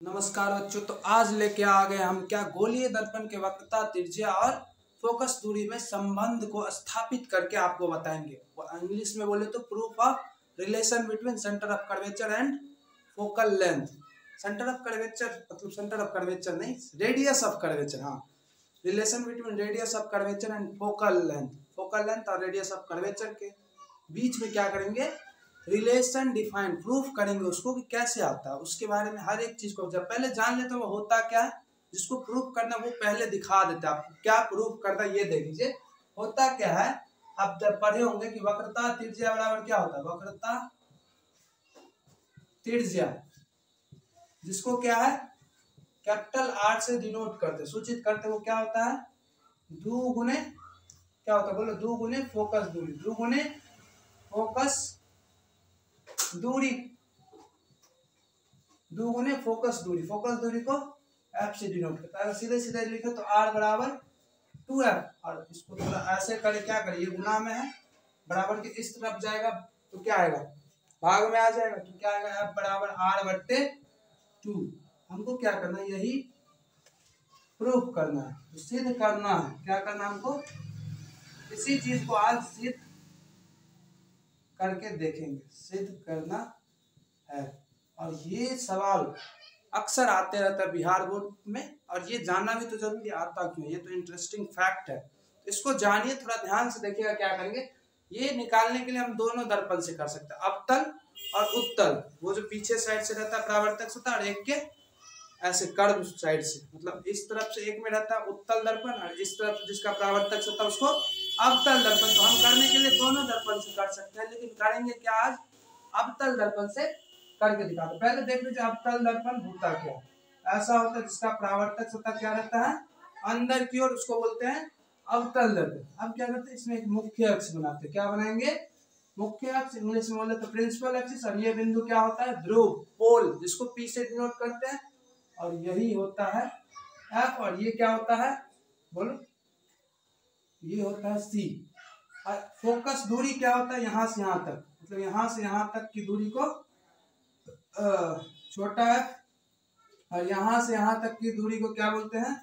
नमस्कार बच्चों। तो आज लेके आ गए हम क्या गोलीय दर्पण के वक्रता, त्रिज्या और फोकस दूरी में संबंध को स्थापित करके आपको बताएंगे। वो इंग्लिश में बोले तो proof of relation between centre of curvature and focal length. Centre of curvature मतलब सेंटर ऑफ कर्वेचर नहीं, रेडियस ऑफ कर्वेचर। हाँ, relation between radius of curvature and focal length और रेडियस ऑफ कर्वेचर के बीच में क्या करेंगे, रिलेशन डिफाइन प्रूफ करेंगे उसको कि कैसे आता है। उसके बारे में हर एक चीज को जब पहले जान लेते हो वो होता क्या है, जिसको प्रूफ करना वो पहले दिखा देता है आपको क्या प्रूफ करता है। ये देख लीजिए होता क्या है। आप जब पढ़े होंगे कि वक्रता त्रिज्या बराबर क्या होता है, वक्रता त्रिज्या जिसको क्या है कैपिटल आर से डिनोट करते सूचित करते, वो क्या होता है दो गुने क्या होता है, बोलो दो गुने फोकस दूरी, दो गुने फोकस दूरी, दो गुने फोकस दूरी को एफ से डिनोट करता है। अगर सीधे सीधे लिखे तो आर बराबर 2f, और इसको थोड़ा ऐसे करे क्या करे, ये गुना में है बराबर के इस तरफ जाएगा तो क्या आएगा भाग में आ जाएगा, तो क्या आएगा एफ बराबर आर बट्टे 2। हमको क्या करना है, यही प्रूफ करना है, तो सिद्ध करना है। क्या करना है हमको, इसी चीज को आज सिद्ध करके देखेंगे, सिद्ध करना है। और ये सवाल अक्सर आते रहता है बिहार बोर्ड में, और ये जानना भी तो जरूरी, आता क्यों, ये तो इंटरेस्टिंग फैक्ट है। तो इसको जानिए, थोड़ा ध्यान से देखिएगा क्या करेंगे। ये निकालने के लिए हम दोनों दर्पण से कर सकते हैं, अवतल और उत्तल। वो जो पीछे साइड से रहता है परावर्तक सतह, और एक के ऐसे कर्व साइड से, मतलब इस तरफ से एक में रहता है उत्तल दर्पण, और इस तरफ जिसका परावर्तक सतह उसको अवतल दर्पण। तो हम करने के लिए दोनों दर्पण से कर सकते हैं, लेकिन करेंगे क्या आज अवतल दर्पण से करके दिखाते। पहले देख लीजिए अवतल दर्पण होता क्या, ऐसा होता है जिसका परावर्तक सतह क्या रहता है अंदर की ओर, उसको बोलते हैं अवतल दर्पण। अब क्या करते हैं, इसमें एक मुख्य अक्ष बनाते हैं। क्या बनाएंगे, मुख्य अक्ष, इंग्लिश में बोले तो प्रिंसिपल एक्सिस। और ये बिंदु क्या होता है ध्रुव, पोल, जिसको पी से डिनोट करते हैं, और यही होता है एफ। और ये क्या होता है बोलो, ये होता है सी। और फोकस दूरी क्या होता है, यहाँ से यहाँ तक, मतलब यहाँ से यहाँ तक की दूरी को छोटा एफ, और यहाँ से यहाँ तक की दूरी को क्या बोलते हैं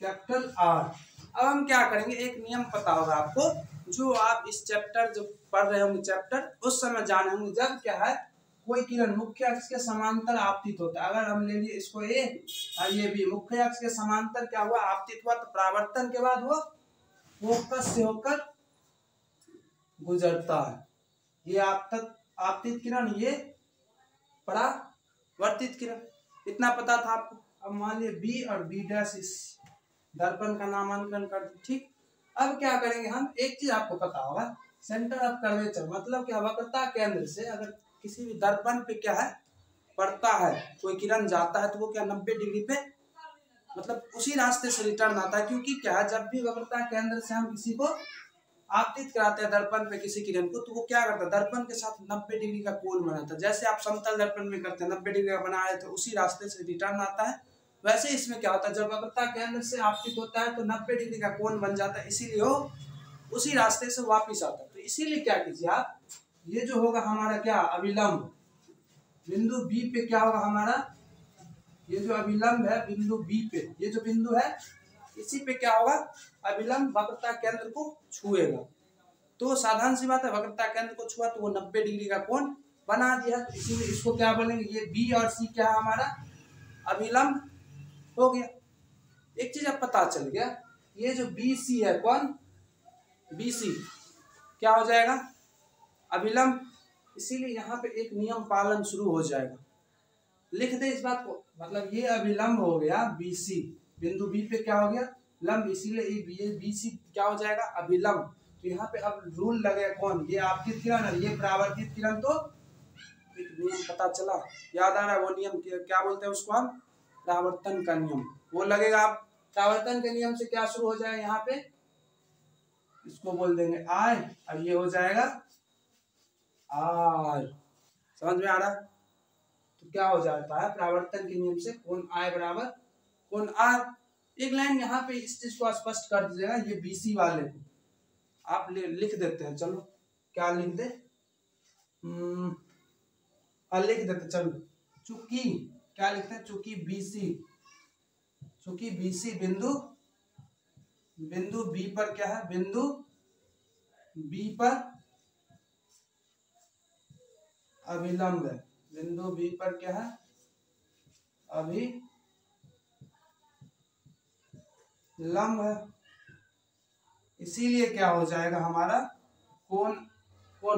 कैपिटल आर। अब हम क्या करेंगे, एक नियम पता होगा आपको, जो आप इस चैप्टर जो पढ़ रहे होंगे चैप्टर उस समय जाने होंगे। जब क्या है कोई किरण मुख्य अक्ष के समांतर आपतित होता है, अगर हम ले लिए इसको ए और ये बी, मुख्य अक्ष के समांतर क्या हुआ आपतित हुआ, तो परावर्तन के बाद वो फोकस से होकर गुजरता है। ये आपतित किरण, ये परावर्तित किरण, इतना पता था आपको। अब मान लिया बी और बी डैश इस दर्पण का नामांकन कर दिया, ठीक। अब क्या करेंगे हम, एक चीज आपको पता होगा, सेंटर ऑफ कर्वेचर मतलब क्या, वक्रता केंद्र से अगर किसी भी दर्पण पे क्या है पड़ता है, कोई किरण जाता है तो वो क्या 90 डिग्री पे मतलब उसी रास्ते से रिटर्न आता है। क्योंकि क्या है, जब भी वक्रता केंद्र से हम किसी को आपतित कराते हैं दर्पण पे किसी किरण को, तो वो क्या करता है दर्पण के साथ 90 डिग्री का कोण बनाता है। जैसे आप समतल दर्पण में करते हैं 90 डिग्री का बना रहे थे, उसी रास्ते से रिटर्न आता है। वैसे इसमें क्या होता है, जब वक्रता केंद्र से आपतित होता है तो 90 डिग्री का कोण बन जाता है, इसीलिए वो उसी रास्ते से वापिस आता है। तो इसीलिए क्या कीजिए आप, ये जो होगा हमारा क्या अभिलंब, बिंदु बी पे क्या होगा हमारा, ये जो अभिलंब है बिंदु बी पे, ये जो बिंदु है इसी पे क्या होगा अभिलंब वक्रता केंद्र को छुएगा। तो साधारण सी बात है, वक्रता केंद्र को छुआ तो वो 90 डिग्री का कोण बना दिया, इसीलिए इसको क्या बोलेंगे, ये बी और सी क्या हमारा अभिलंब हो गया। एक चीज अब पता चल गया, ये जो बी सी है, कौन बी सी क्या हो जाएगा अभिलंब, इसीलिए यहाँ पे एक नियम पालन शुरू हो जाएगा। लिख दे इस बात को, मतलब ये अभिलंब हो गया BC, बिंदु बी पे क्या हो गया लंब, इसीलिए ये BC क्या हो जाएगा अभिलंब। तो यहाँ पे अब रूल लगेगा कौन, ये आपतित किरण और ये परावर्तित किरण। तो एक नियम पता चला, याद आ रहा है वो नियम क्या बोलते हैं उसको हम, परावर्तन का नियम, वो लगेगा। आप परावर्तन के नियम से क्या शुरू हो जाएगा, यहाँ पे इसको बोल देंगे I, और ये हो जाएगा R। समझ में आ रहा है, तो क्या हो जाता है परावर्तन के नियम से कोण I बराबर कोण R। एक लाइन यहाँ पे इस चीज को स्पष्ट कर दीजिएगा, ये BC वाले को आप लिख देते हैं, चलो क्या लिख दे लिख देते चलो, चूंकि क्या लिखते हैं, चूंकि BC बिंदु बी पर क्या है, बिंदु बी पर अभिलंब है, बिंदु बी पर क्या है, अभिलंब है। इसीलिए क्या हो जाएगा हमारा कौन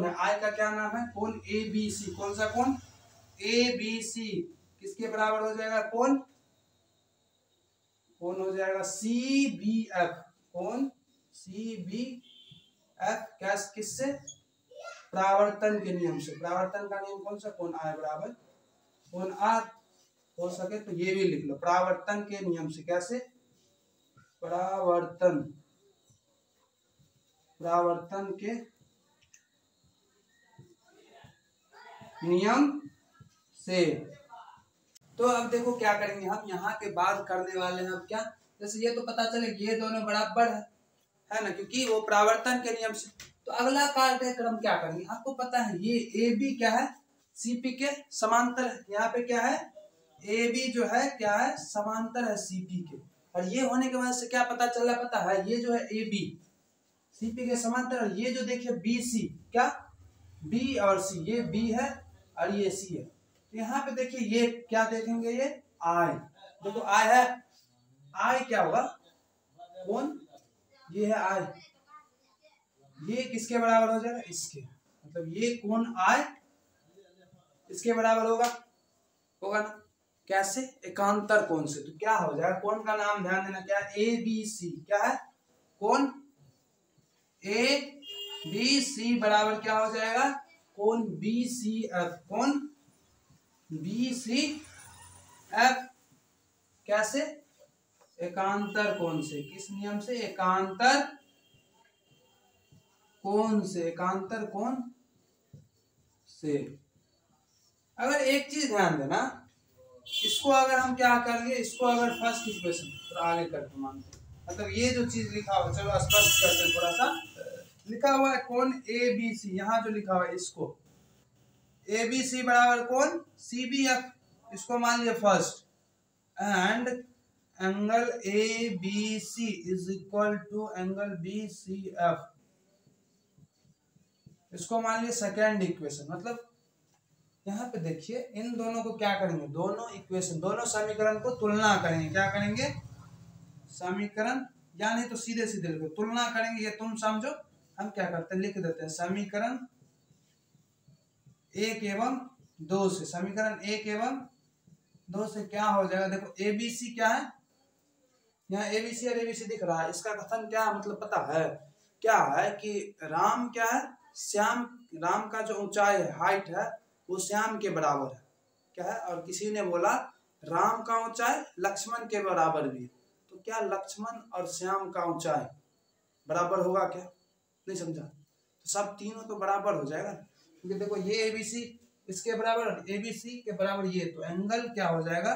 है, आई का क्या नाम है, कोण ABC। कौन सा कोण, ABC किसके बराबर हो जाएगा, कोण हो जाएगा CBF, कोण CBF किससे, परावर्तन के नियम से। परावर्तन का नियम कौन सा, कोण I बराबर कोण R। हो सके तो ये भी लिख लो, परावर्तन के नियम से। कैसे, परावर्तन के नियम से। तो अब देखो क्या करेंगे हम, यहाँ के बाद करने वाले हैं अब क्या, जैसे ये तो पता चले ये दोनों बराबर है ना, क्योंकि वो परावर्तन के नियम से। तो अगला कार्यक्रम क्या करेंगे, आपको पता है ये AB क्या है, CP के समांतर है। यहाँ पे क्या है, AB जो है क्या है, समांतर है CP के। और ये होने के वजह से क्या पता चला, पता है, ये जो है AB CP के समांतर, और ये जो देखिए BC क्या, B और C, ये B है और ये C है। यहाँ पे देखिए ये क्या देखेंगे, ये I, देखो I है, I क्या होगा, कौन, ये है I, ये किसके बराबर हो जाएगा, इसके, मतलब ये कोण I इसके बराबर होगा ना। कैसे, एकांतर कोण से। तो क्या हो जाएगा, कोण का नाम ध्यान देना, क्या ABC, क्या है, कोण ABC बराबर क्या हो जाएगा, कोण BCF, कोण BCF। कैसे, एकांतर कोण से। किस नियम से, एकांतर कोण से। अगर एक चीज ध्यान देना, इसको अगर हम क्या कर लिए, इसको अगर फर्स्ट इक्वेशन थोड़ा आगे करके मानते, मतलब ये जो चीज लिखा हुआ, चलो स्पष्ट करते हैं थोड़ा सा। लिखा हुआ है कोण ABC, यहाँ जो लिखा हुआ है इसको ABC बराबर कोण CBF, इसको मान लिया first, and angle ABC is equal to angle BCF, इसको मान लिया सेकेंड इक्वेशन। मतलब यहाँ पे देखिए इन दोनों को क्या करेंगे, दोनों इक्वेशन, दोनों समीकरण को तुलना करेंगे। क्या करेंगे, समीकरण, या नहीं तो सीधे सीधे लिखो, तुलना करेंगे। ये तुम समझो, हम क्या करते हैं, लिख देते हैं समीकरण 1 एवं 2 से। समीकरण 1 एवं 2 से क्या हो जाएगा, देखो ABC क्या है, यहाँ ABC और ABC दिख रहा है, इसका कथन क्या मतलब पता है, क्या है कि राम क्या है, श्याम, राम का जो ऊंचाई है, हाइट है, वो श्याम के बराबर है, क्या है। और किसी ने बोला राम का ऊंचाई लक्ष्मण के बराबर भी है, तो क्या लक्ष्मण और श्याम का ऊंचाई बराबर होगा क्या, नहीं समझा, तो सब तीनों तो बराबर हो जाएगा, क्योंकि देखो ये ABC इसके बराबर, ABC के बराबर ये, तो एंगल क्या हो जाएगा,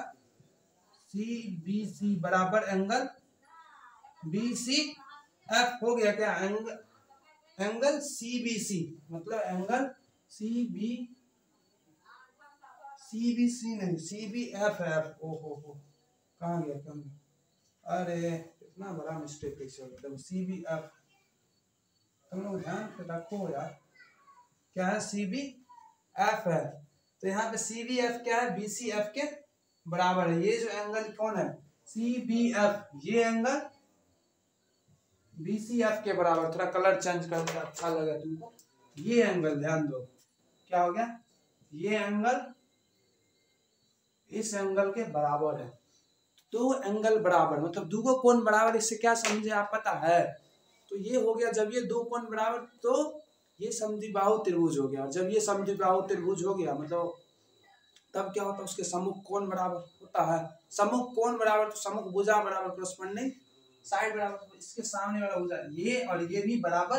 CBC बराबर एंगल BCF हो गया। क्या, एंगल CBC मतलब एंगल CBC नहीं, CBFF। ओहो, कहाँ गया कम, अरे इतना बड़ा मिस्टेक कैसे हो गया, CBF, तुम लोग ध्यान से रखो यार, क्या है, CBF है। तो यहाँ पे CBF क्या है, BCF के बराबर है। ये जो एंगल कौन है, CBF, ये एंगल BCF के बराबर। थोड़ा कलर चेंज कर दो, अच्छा लगा तुमको। ये एंगल ध्यान दो, क्या हो गया, ये एंगल इस एंगल के बराबर है। दो एंगल बराबर मतलब दो कोण बराबर, इससे क्या समझे आप पता है, तो ये हो गया, जब ये दो कोण बराबर तो ये समद्विबाहु त्रिभुज हो गया। जब ये समद्विबाहु त्रिभुज हो गया मतलब तब क्या होता है, उसके सम्मुख कोण बराबर होता है। सम्मुख कोण बराबर तो सम्मुख भुजा बराबर, करस्पॉन्डिंग साइड बराबर, तो इसके सामने वाला भुजा ये और ये भी बराबर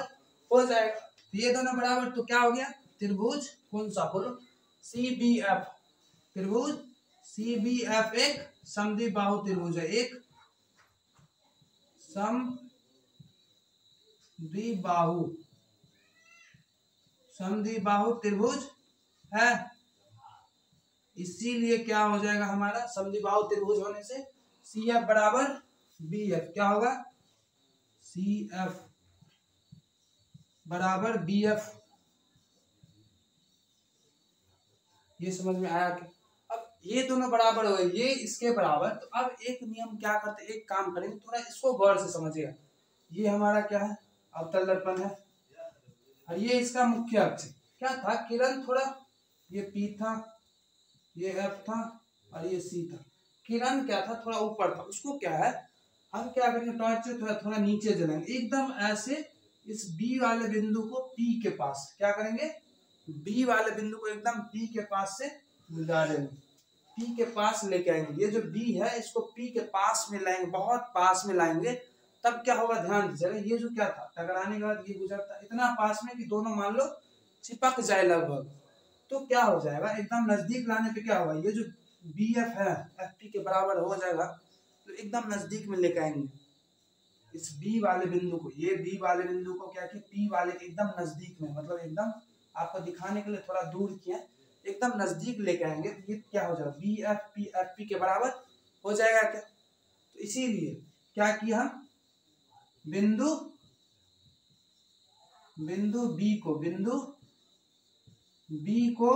हो जाएगा। तो ये दोनों बराबर, तो क्या हो गया, त्रिभुज कौन सा बोलो, CBF। त्रिभुज CBF एक समद्विबाहु त्रिभुज है, एक समद्विबाहु त्रिभुज है। इसीलिए क्या हो जाएगा हमारा समद्विबाहु त्रिभुज होने से CF बराबर BF क्या होगा, CF बराबर BF। ये समझ में आया कि अब ये दोनों बराबर हो गए, ये इसके बराबर। तो अब एक नियम क्या करते, एक काम करेंगे, थोड़ा इसको गौर से समझिएगा। ये हमारा क्या है, अवतल दर्पण है और ये इसका मुख्य अक्ष क्या था, किरण थोड़ा, ये P था, ये F था और ये C था। किरण क्या था, थोड़ा ऊपर था, उसको क्या है हम क्या करेंगे, टॉर्च से थोड़ा नीचे जलाएंगे, एकदम ऐसे इस B वाले बिंदु को P के पास क्या करेंगे, B वाले बिंदु को एकदम P के पास से मिला देंगे, P के पास लेके आएंगे। ये जो B है इसको P के पास में लाएंगे, बहुत पास में लाएंगे, तब क्या होगा ध्यान दीजिएगा। ये जो क्या था, टकराने के बाद ये गुजरता इतना पास में कि दोनों मान लो चिपक जाए लगभग, तो क्या हो जाएगा, एकदम नजदीक लाने पे क्या होगा, ये जो BF है FP के बराबर हो जाएगा। तो एकदम नजदीक में लेके आएंगे इस B वाले बिंदु को, ये B वाले बिंदु को क्या कि P वाले एकदम नजदीक में, मतलब एकदम आपको दिखाने के लिए थोड़ा दूर किया, एकदम नजदीक लेके आएंगे। तो ये क्या हो जाएगा, BFP FP के बराबर हो जाएगा क्या। तो इसीलिए क्या किया हम, बिंदु B को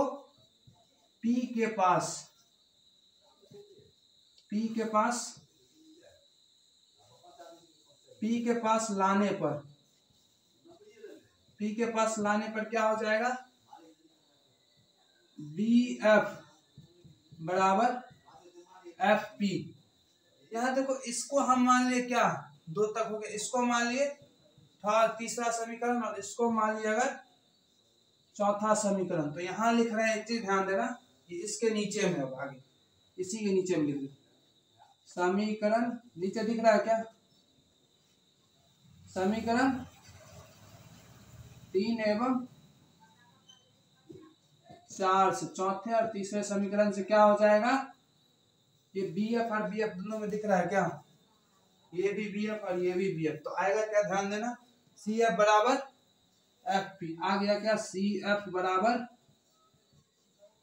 P के पास लाने पर क्या हो जाएगा, BF बराबर FP। यहाँ देखो इसको हम मान लिए क्या, 2 तक हो गया, इसको मान लिए तीसरा समीकरण और इसको मान लिया अगर चौथा समीकरण। तो यहाँ लिख रहे हैं, एक चीज ध्यान देना कि इसके नीचे में होगा, आगे इसी के नीचे में लिख दो समीकरण, नीचे दिख रहा है क्या, समीकरण 3 एवं 4 से चौथे और तीसरे समीकरण से क्या हो जाएगा, ये BF और BF दोनों में दिख रहा है क्या, ये भी BF और ये भी BF। तो आएगा क्या, ध्यान देना, CF बराबर FP आ गया क्या, CF बराबर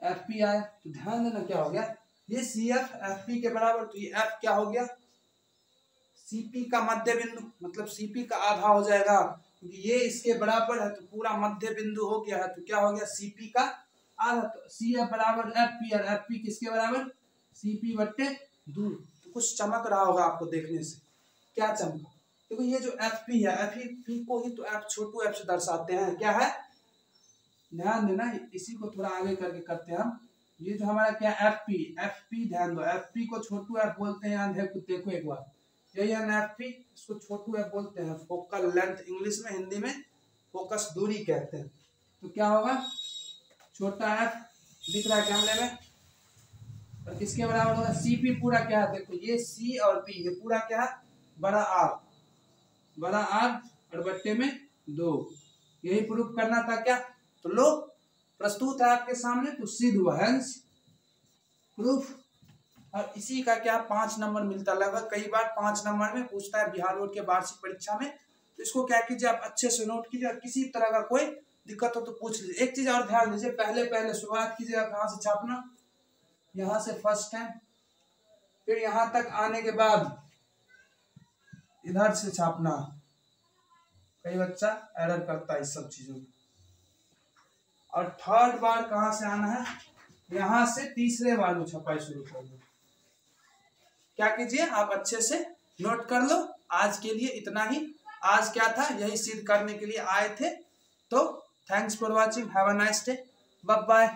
FP आया। तो ध्यान देना क्या हो गया, ये CF FP के बराबर, तो ये F क्या हो गया, CP का मध्य बिंदु, मतलब CP का आधा हो जाएगा, क्योंकि ये इसके बराबर है तो पूरा मध्य बिंदु हो गया है, तो क्या हो गया CP का आधा। तो CF बराबर FP और FP किसके बराबर, CP बट्टे 2। तो कुछ चमक रहा होगा आपको देखने से, क्या चमका, देखो ये जो FP है, FP को ही तो F छोटू f से दर्शाते हैं, क्या है, ध्यान देना, इसी को थोड़ा आगे करके करते हैं हम। ये जो हमारा क्या FP ध्यान दो, FP को छोटू f बोलते हैं, यहाँ देखो एक बार, यही है ना FP, इसको छोटू f बोलते हैं, फोकल लेंथ इंग्लिश में, हिंदी में फोकस दूरी कहते हैं। तो क्या होगा, छोटा f दिख रहा है कैमरे में, और किसके बराबर होगा, CP पूरा क्या है, देखो ये C और P, ये पूरा क्या है, बड़ा R और बट्टे में 2, यही प्रूफ करना था क्या। तो लो प्रस्तुत है आपके सामने, तो सिद्ध हुआ, हेंस प्रूफ। और इसी का क्या 5 नंबर मिलता है लगभग, कई बार 5 नंबर में पूछता है बिहार बोर्ड के वार्षिक परीक्षा में। तो इसको क्या कीजिए, आप अच्छे से नोट कीजिए, और किसी तरह का कोई दिक्कत हो तो पूछ लीजिए। एक चीज और ध्यान दीजिए, पहले शुरुआत कीजिएगा कहाँ से छापना, यहाँ से फर्स्ट टाइम, फिर यहाँ तक आने के बाद इधर से छापना। कई बच्चा एरर करता है इस सब चीजों में। और थर्ड बार कहाँ से आना है, यहाँ से तीसरे बार में छपाई शुरू कर दो। क्या कीजिए, आप अच्छे से नोट कर लो। आज के लिए इतना ही, आज क्या था यही सिद्ध करने के लिए आए थे। तो thanks for watching, have a nice day, bye bye.